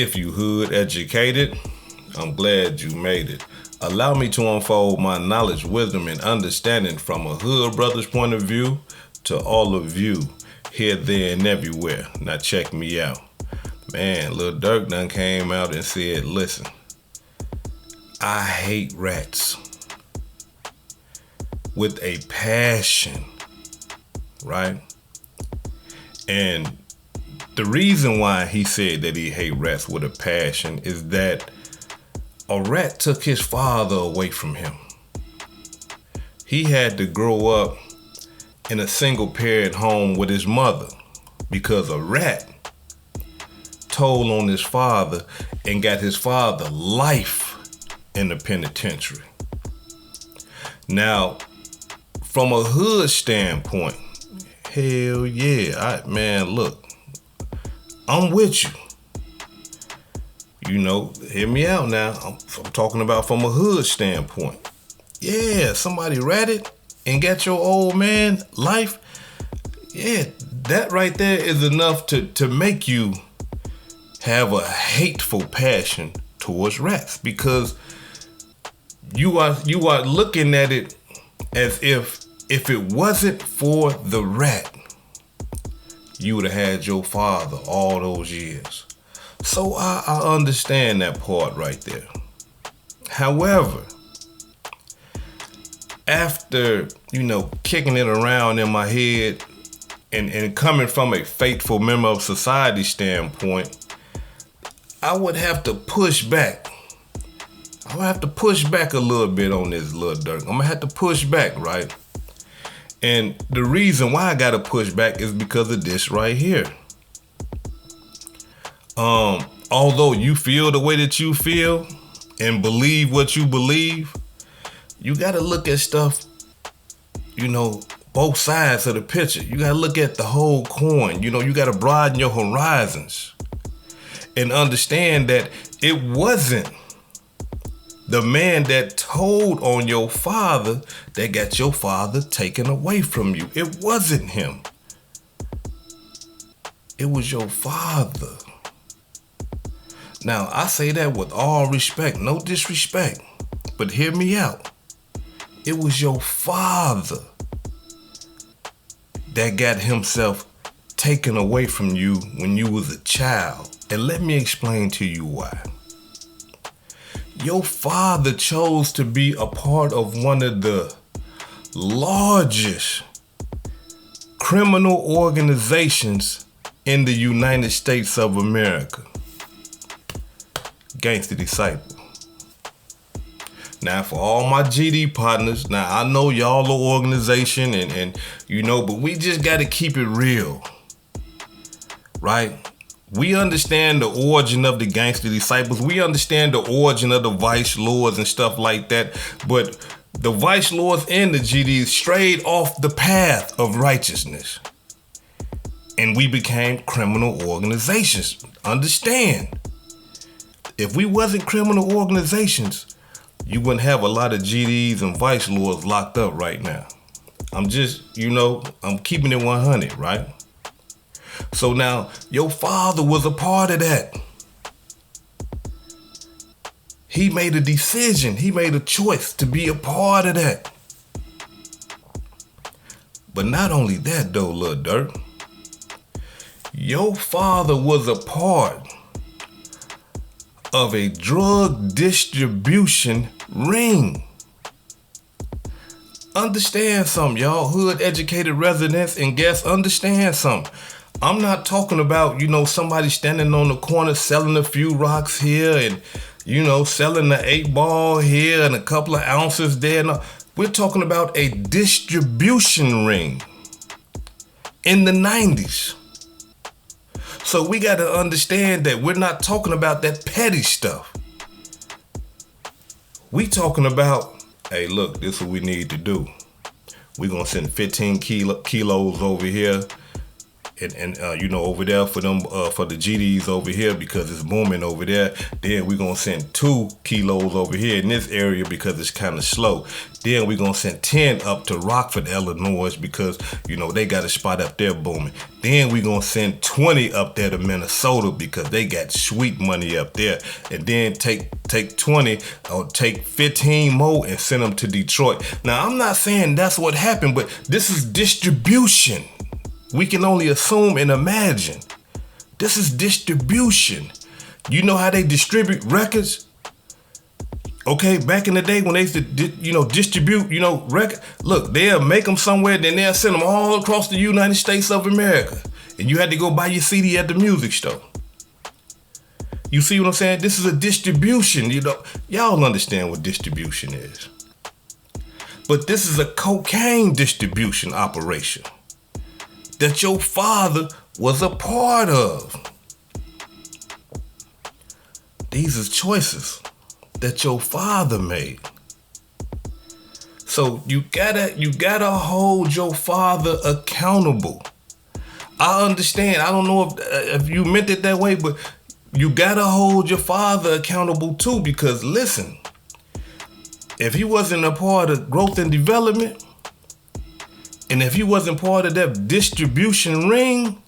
If you hood educated, I'm glad you made it. Allow me to unfold my knowledge, wisdom, and understanding from a hood brother's point of view to all of you, here, there, and everywhere. Now check me out. Man, Lil Durk done came out and said, listen, I hate rats with a passion, right? And the reason why he said that he hate rats with a passion is that a rat took his father away from him. He had to grow up in a single parent home with his mother because a rat told on his father and got his father life in the penitentiary. Now, from a hood standpoint, hell yeah, man, look, I'm with you. You know, hear me out now. I'm talking about from a hood standpoint. Yeah, somebody ratted and got your old man life. Yeah, that right there is enough to make you have a hateful passion towards rats, because you are looking at it as if it wasn't for the rat, you would have had your father all those years. So I understand that part right there. However, after, kicking it around in my head and coming from a faithful member of society standpoint, I would have to push back. I would have to push back a little bit on this, Lil Durk. I'm gonna have to push back, right? And the reason why I gotta push back is because of this right here. Although you feel the way that you feel and believe what you believe, you gotta look at stuff, both sides of the picture. You gotta look at the whole coin. You gotta broaden your horizons and understand that it wasn't the man that told on your father that got your father taken away from you. It wasn't him. It was your father. Now, I say that with all respect, no disrespect, but hear me out. It was your father that got himself taken away from you when you was a child. And let me explain to you why. Your father chose to be a part of one of the largest criminal organizations in the United States of America. Gangsta Disciple. Now, for all my GD partners, now I know y'all are organization and but we just got to keep it real, right? We understand the origin of the Gangsta Disciples. We understand the origin of the Vice Lords and stuff like that. But the Vice Lords and the GDs strayed off the path of righteousness. And we became criminal organizations. Understand, if we wasn't criminal organizations, you wouldn't have a lot of GDs and Vice Lords locked up right now. I'm just, I'm keeping it 100, right? So now, your father was a part of that. He made a decision. He made a choice to be a part of that. But not only that though, Lil Durk. Your father was a part of a drug distribution ring. Understand something, y'all. Hood educated residents and guests, understand something. I'm not talking about, somebody standing on the corner selling a few rocks here and, selling the 8-ball here and a couple of ounces there. No, we're talking about a distribution ring in the 90s. So we got to understand that we're not talking about that petty stuff. We talking about, hey, look, this is what we need to do. We're going to send 15 kilos over here and you know, over there for them for the GDs over here because it's booming over there. Then we're gonna send 2 kilos over here in this area because it's kind of slow. Then we're gonna send 10 up to Rockford, Illinois because you know they got a spot up there booming. Then we're gonna send 20 up there to Minnesota because they got sweet money up there. And then take 20 or take 15 more and send them to Detroit. Now I'm not saying that's what happened, but this is distribution. We can only assume and imagine. This is distribution. You know how they distribute records? Okay, back in the day when they used to, distribute, record. Look, they'll make them somewhere, then they'll send them all across the United States of America. And you had to go buy your CD at the music store. You see what I'm saying? This is a distribution, Y'all understand what distribution is. But this is a cocaine distribution operation that your father was a part of. These are choices that your father made. So you gotta hold your father accountable. I understand. I don't know if you meant it that way, but you gotta hold your father accountable too, because listen, if he wasn't a part of growth and development, and if he wasn't part of that distribution ring,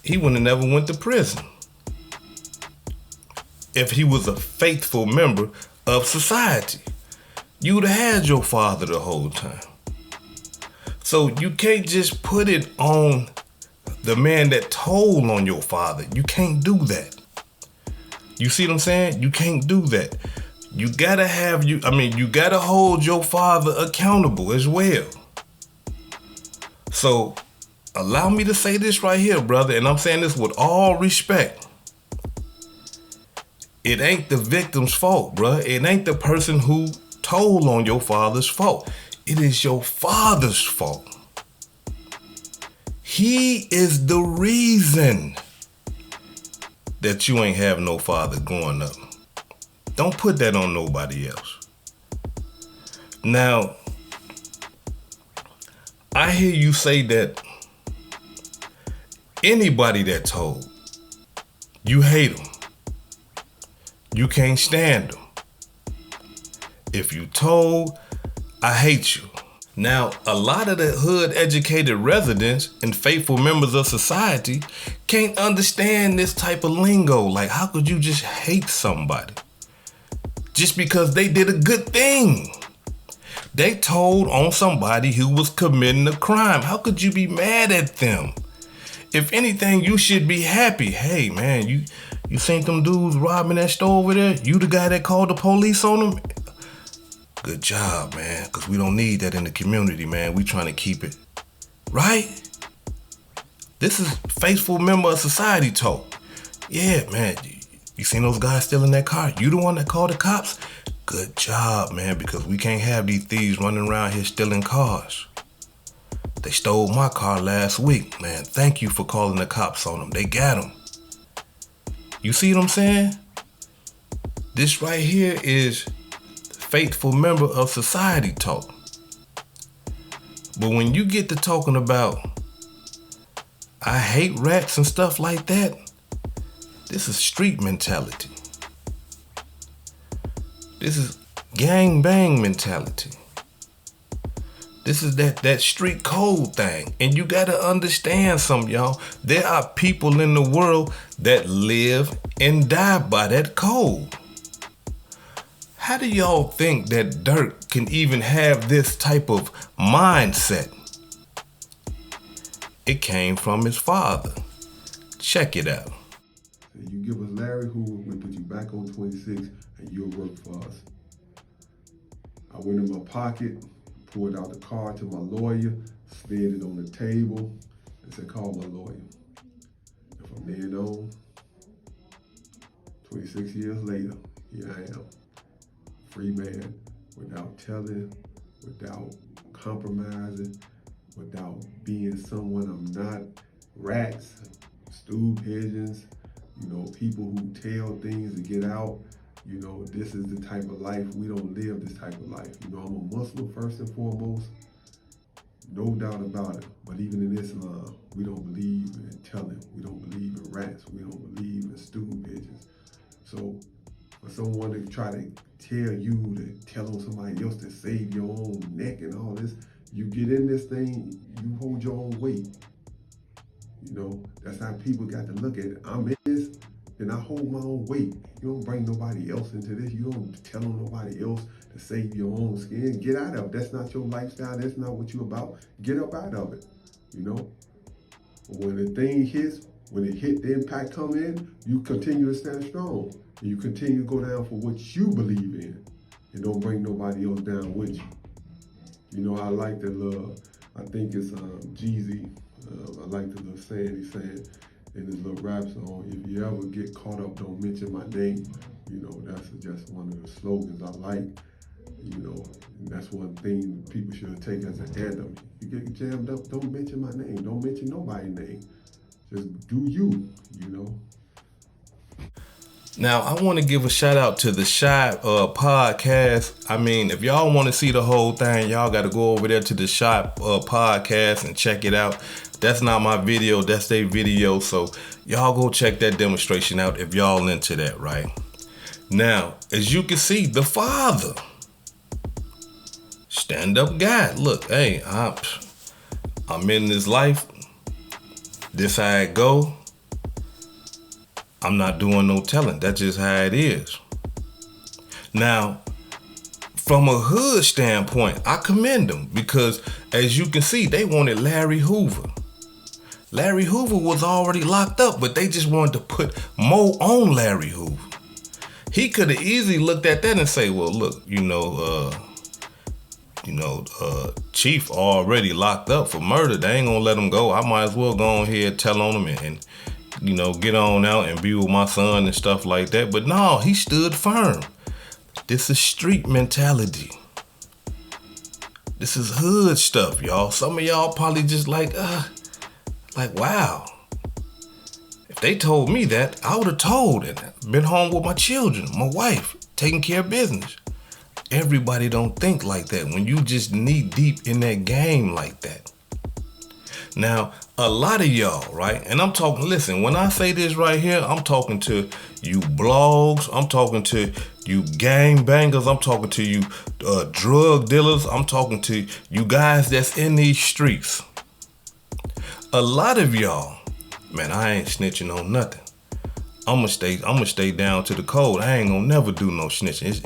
he would have never went to prison. If he was a faithful member of society, you would have had your father the whole time. So you can't just put it on the man that told on your father. You can't do that. You see what I'm saying? You can't do that. You gotta you gotta hold your father accountable as well. So allow me to say this right here, brother, and I'm saying this with all respect. It ain't the victim's fault, bruh. It ain't the person who told on your father's fault. It is your father's fault. He is the reason that you ain't have no father growing up. Don't put that on nobody else. Now, I hear you say that anybody that told, you hate them. You can't stand them. If you told, I hate you. Now, a lot of the hood educated residents and faithful members of society can't understand this type of lingo. Like, how could you just hate somebody? Just because they did a good thing. They told on somebody who was committing a crime. How could you be mad at them? If anything, you should be happy. Hey, man, you seen them dudes robbing that store over there? You the guy that called the police on them? Good job, man, because we don't need that in the community, man. We trying to keep it right. This is faithful member of society talk. Yeah, man, you seen those guys still in that car? You the one that called the cops? Good job, man, because we can't have these thieves running around here stealing cars. They stole my car last week, man. Thank you for calling the cops on them. They got them. You see what I'm saying? This right here is faithful member of society talk. But when you get to talking about I hate rats and stuff like that, this is street mentality. This is gang bang mentality. This is that street code thing. And you gotta understand something, y'all. There are people in the world that live and die by that code. How do y'all think that Durk can even have this type of mindset? It came from his father. Check it out. You give us Larry, who will put you back on 26, and you'll work for us. I went in my pocket, pulled out the card to my lawyer, slid it on the table, and said, call my lawyer. And from then on, 26 years later, here I am. Free man, without telling, without compromising, without being someone I'm not. Rats, stool pigeons, people who tell things to get out. This is the type of life, we don't live this type of life. I'm a Muslim first and foremost, No doubt about it. But even in Islam, we don't believe in telling. We don't believe in rats. We don't believe in stool pigeons. So for someone to try to tell you to tell on somebody else to save your own neck and all this, you get in this thing, you hold your own weight. You know, that's how people got to look at it. I'm in this, then I hold my own weight. You don't bring nobody else into this. You don't tell on nobody else to save your own skin. Get out of it. That's not your lifestyle. That's not what you're about. Get up out of it. You know? When the thing hits, when it hit, the impact come in, you continue to stand strong. And you continue to go down for what you believe in. And don't bring nobody else down with you. You know, I like the little, I think it's Jeezy. I like the little saying he's saying in his little rap song, if you ever get caught up, don't mention my name. You know, that's just one of the slogans I like. You know, and that's one thing people should take as an anthem. You get jammed up, don't mention my name. Don't mention nobody's name. Just do you, you know. Now, I want to give a shout out to the Shy podcast. I mean, if y'all want to see the whole thing, y'all got to go over there to the Shy podcast and check it out. That's not my video, that's their video. So y'all go check that demonstration out if y'all into that, right? Now, as you can see, the father, stand-up guy. Look, hey, I'm in this life. This how it go. I'm not doing no telling. That's just how it is. Now, from a hood standpoint, I commend them because, as you can see, they wanted Larry Hoover. Larry Hoover was already locked up, but they just wanted to put more on Larry Hoover. He could have easily looked at that and say, well, look, Chief already locked up for murder. They ain't gonna let him go. I might as well go on here and tell on him and get on out and be with my son and stuff like that. But no, he stood firm. This is street mentality. This is hood stuff, y'all. Some of y'all probably just like, wow. If they told me that, I would have told and been home with my children, my wife, taking care of business. Everybody don't think like that when you just knee deep in that game like that. Now, a lot of y'all, right? And I'm talking, listen, when I say this right here, I'm talking to you blogs. I'm talking to you gang bangers. I'm talking to you drug dealers. I'm talking to you guys that's in these streets. A lot of y'all, man, I ain't snitching on nothing. I'ma stay down to the code. I ain't gonna never do no snitching. It's,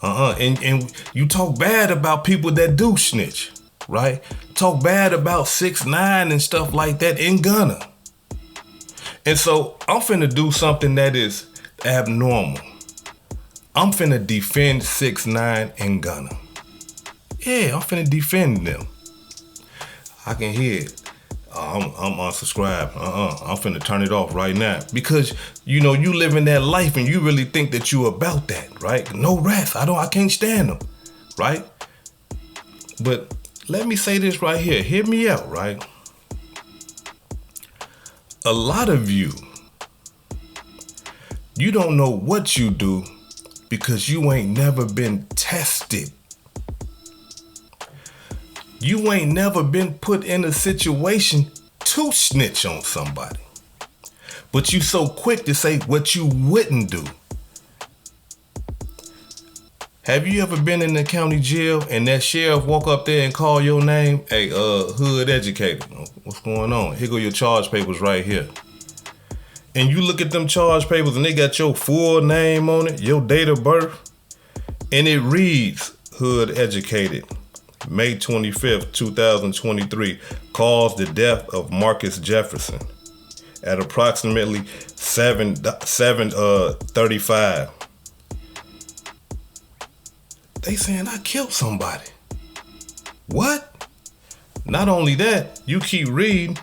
And you talk bad about people that do snitch, right? Talk bad about 6ix9ine and stuff like that in Gunna. And so I'm finna do something that is abnormal. I'm finna defend 6ix9ine and Gunna. Yeah, I'm finna defend them. I can hear it. I'm unsubscribed. I'm finna turn it off right now. Because, you live in that life and you really think that you about that, right? No rats. I can't stand them, right? But let me say this right here. Hear me out, right? A lot of you don't know what you do because you ain't never been tested. You ain't never been put in a situation to snitch on somebody. But you so quick to say what you wouldn't do. Have you ever been in the county jail and that sheriff walk up there and call your name? Hey, hood educator, what's going on? Here go your charge papers right here. And you look at them charge papers and they got your full name on it, your date of birth, and it reads hood educated. May 25th, 2023, caused the death of Marcus Jefferson at approximately 7:35. They saying I killed somebody. What? Not only that, you keep reading,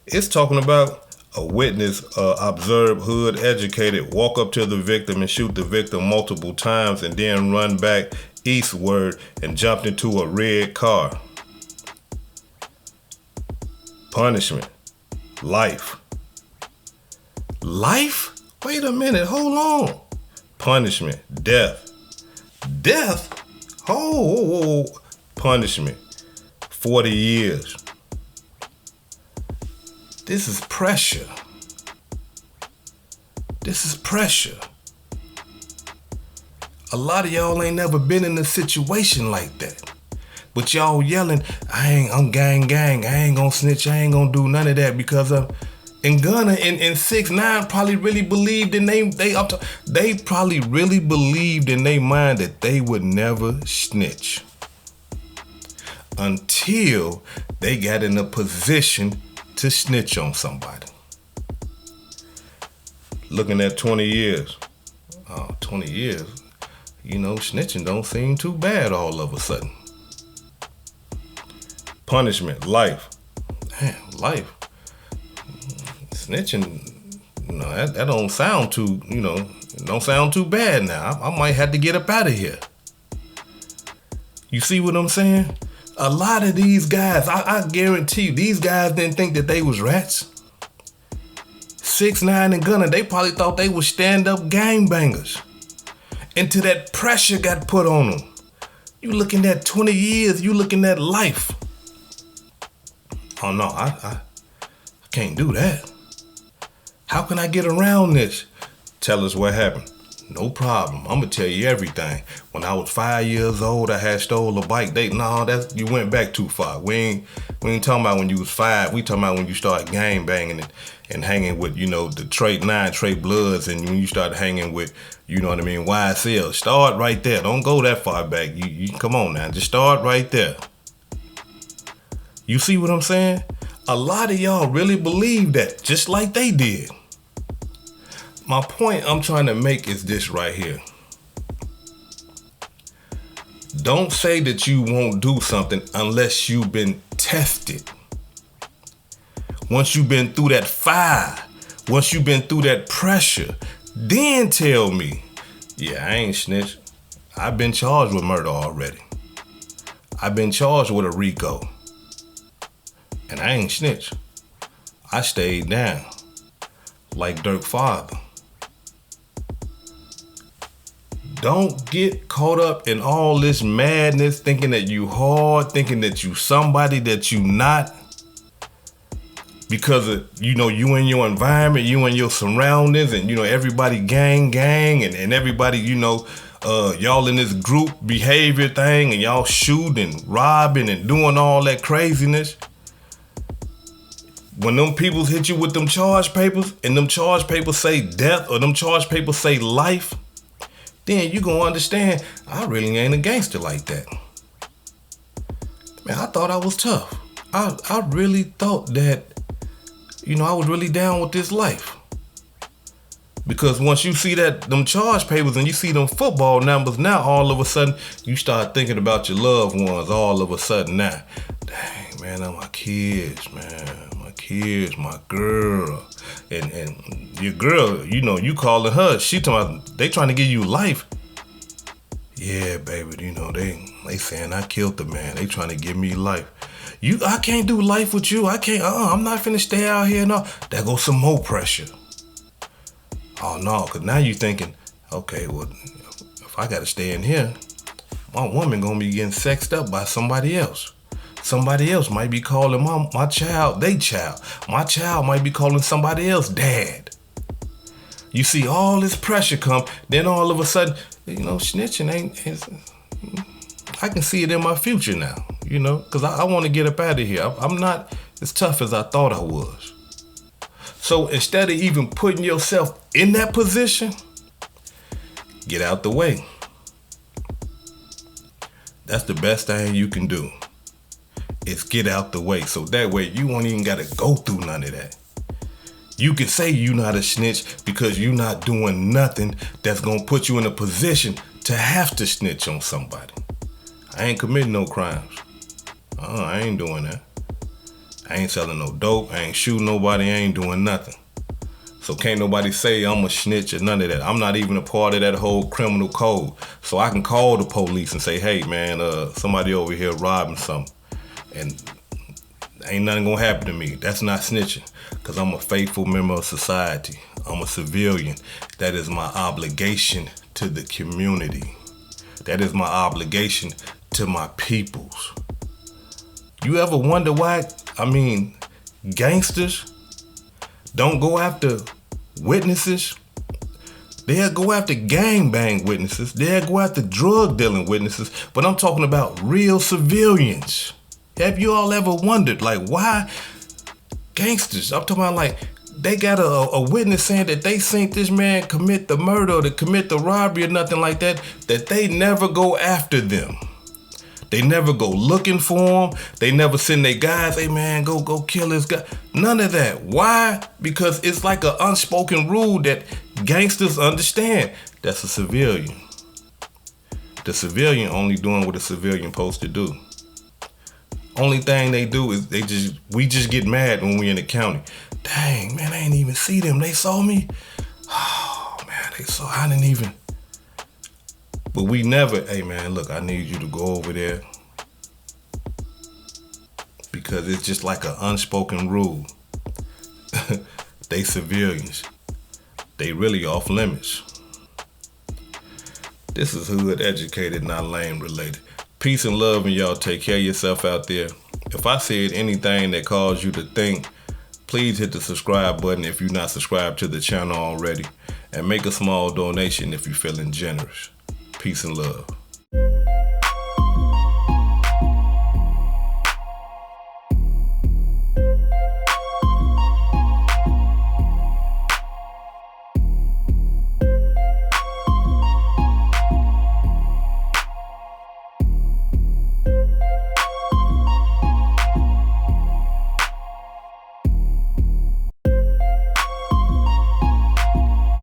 it's talking about a witness observed hood educated walk up to the victim and shoot the victim multiple times and then run back eastward and jumped into a red car. Punishment. Life. Life? Wait a minute, hold on. Punishment. Death. Death? Oh. Punishment. 40 years. This is pressure. This is pressure. A lot of y'all ain't never been in a situation like that. But y'all yelling, I'm gang, I ain't gonna snitch, I ain't gonna do none of that because and Gunna and 6ix9ine probably really believed in they probably really believed in their mind that they would never snitch until they got in a position to snitch on somebody. Looking at 20 years. 20 years, snitching don't seem too bad all of a sudden. Punishment, life. Damn, life. Snitching, that don't sound too, don't sound too bad now. I might have to get up out of here. You see what I'm saying? A lot of these guys, I guarantee you, these guys didn't think that they was rats. 6ix9ine and Gunna, they probably thought they was stand-up gangbangers. Until that pressure got put on them. You looking at 20 years, you looking at life. Oh no, I can't do that. How can I get around this? Tell us what happened. No problem. I'm gonna tell you everything. When I was 5 years old, I had stole a bike. You went back too far. We ain't talking about when you was 5. We talking about when you started gang banging and hanging with, the Trey Bloods, and when you started hanging with, YSL. Start right there. Don't go that far back. You come on now. Just start right there. You see what I'm saying? A lot of y'all really believe that, just like they did. My point I'm trying to make is this right here. Don't say that you won't do something unless you've been tested. Once you've been through that fire, once you've been through that pressure, then tell me, yeah, I ain't snitched. I've been charged with murder already. I've been charged with a RICO. And I ain't snitch. I stayed down. Like Durk father. Don't get caught up in all this madness, thinking that you hard, thinking that you somebody that you not. Because of, you and your environment, you and your surroundings, and, everybody gang, and everybody, y'all in this group behavior thing, and y'all shooting, robbing, and doing all that craziness. When them people hit you with them charge papers, and them charge papers say death, or them charge papers say life, then you gonna understand, I really ain't a gangster like that. Man, I thought I was tough. I really thought that, I was really down with this life. Because once you see them charge papers and you see them football numbers, now all of a sudden, you start thinking about your loved ones all of a sudden now. Dang, man, my kids, man. My kids, my girl. And your girl, you calling her, she talking about, they trying to give you life. Yeah, baby, they saying I killed the man. They trying to give me life. I can't do life with you. I can't, I'm not finna stay out here. No, there goes some more pressure. Oh no, because now you thinking, okay, well, if I gotta stay in here, my woman gonna be getting sexed up by somebody else. Somebody else might be calling my child, they child. My child might be calling somebody else dad. You see all this pressure come, then all of a sudden, snitching I can see it in my future now, because I want to get up out of here. I'm not as tough as I thought I was. So instead of even putting yourself in that position, get out the way. That's the best thing you can do, is get out the way. So that way you won't even got to go through none of that. You can say you not a snitch because you not doing nothing that's going to put you in a position to have to snitch on somebody. I ain't committing no crimes. I ain't doing that. I ain't selling no dope. I ain't shooting nobody. I ain't doing nothing. So can't nobody say I'm a snitch or none of that. I'm not even a part of that whole criminal code. So I can call the police and say, hey man, somebody over here robbing something. And ain't nothing gonna happen to me. That's not snitching, because I'm a faithful member of society. I'm a civilian. That is my obligation to the community. That is my obligation to my peoples. You ever wonder why, gangsters don't go after witnesses? They'll go after gangbang witnesses. They'll go after drug dealing witnesses. But I'm talking about real civilians. Have you all ever wondered, like, why gangsters? I'm talking about, like, they got a witness saying that they seen this man commit the murder or to commit the robbery or nothing like that, that they never go after them. They never go looking for them. They never send their guys, hey man, go kill this guy. None of that. Why? Because it's like an unspoken rule that gangsters understand. That's a civilian. The civilian only doing what a civilian supposed to do. Only thing they do is we just get mad when we in the county. Dang, man, I ain't even see them. They saw me. Oh man, I didn't even. But we never, hey man, look, I need you to go over there. Because it's just like an unspoken rule. They civilians. They really off limits. This is Hood Educated, not Lame Related. Peace and love, and y'all take care of yourself out there. If I said anything that caused you to think, please hit the subscribe button if you're not subscribed to the channel already. And make a small donation if you're feeling generous. Peace and love.